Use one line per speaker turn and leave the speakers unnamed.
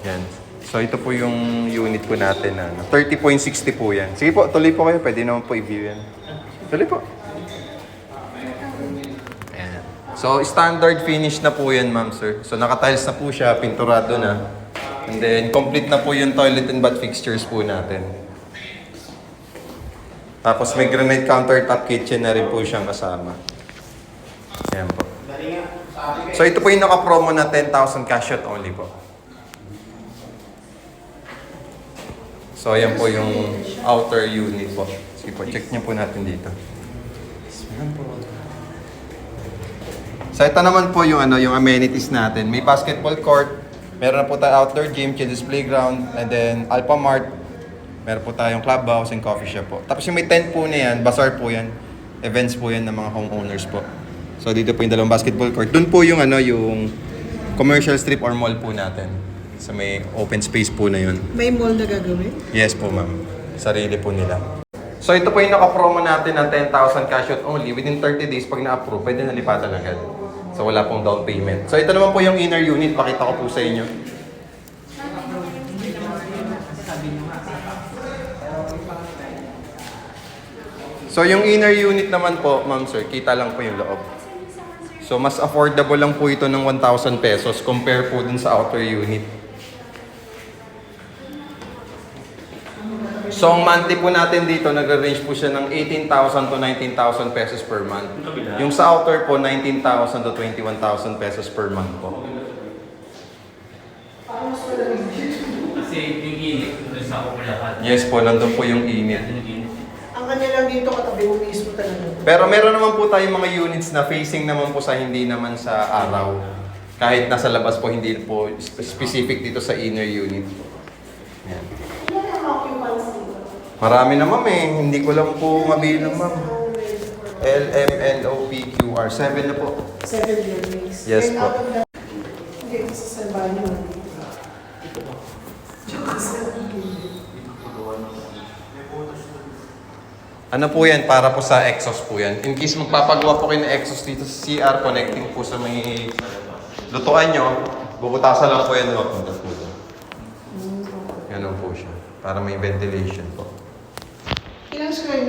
Yan. So ito po yung unit po natin na 30.60 po yan. Sige po, tuloy po kayo. Pwede naman po i-view yan. Tuloy po. Ayan. So standard finish na po yan, ma'am sir. So naka-tiles na po siya, pinturado na. And then complete na po yung toilet and bath fixtures po natin. Tapos may granite countertop kitchen na rin po siyang kasama. Ayan po. So ito po yung naka-promo na 10,000 cash out only po. So ayan po yung outer unit po. Sige po, check niyo po natin dito. So ito naman po yung yung amenities natin. May basketball court, meron na po tayo outdoor gym, children's playground, and then Alpha Mart. Meron po tayong clubhouse and coffee shop po. Tapos yung may tent po na yan, bazaar po yan. Events po yan ng mga homeowners po. So dito po yung dalawang basketball court. Doon po yung yung commercial strip or mall po natin. So may open space po na yun.
May mall na gagawin?
Yes po, ma'am. Sarili po nila. So ito po yung naka-promo natin ng 10,000 cash out only. Within 30 days, pag na-approve, pwede na lipatan agad. So wala pong down payment. So ito naman po yung inner unit. Pakita ko po sa inyo. So yung inner unit naman po, ma'am sir, kita lang po yung loob. So mas affordable lang po ito ng 1,000 pesos compare po dun sa outer unit. So ang monthly po natin dito, nag-range po siya ng 18,000 to 19,000 pesos per month. Yung sa outer po, 19,000 to 21,000 pesos per month po.
Kasi yung init, nasa ako lahat.
Yes po, nandun po yung init.
Ang kanya lang dito katabi mo mismo talaga.
Pero meron naman po tayong mga units na facing naman po sa hindi naman sa araw. Kahit nasa labas po, hindi po specific dito sa inner unit. Yan. Marami na ma'am hindi ko lang po mabilang ma'am. LMNOPQR, 7 na po.
7 buildings.
Yes po.
Hindi, sa banyo.
Ano po yan? Para po sa exhaust po yan. In case magpapagawa po kayo ng exhaust dito sa CR, connecting po sa may lutuan nyo, bubutasan lang po yan na mapunta po doon. Ganun po siya. Para may ventilation po.
Ilang square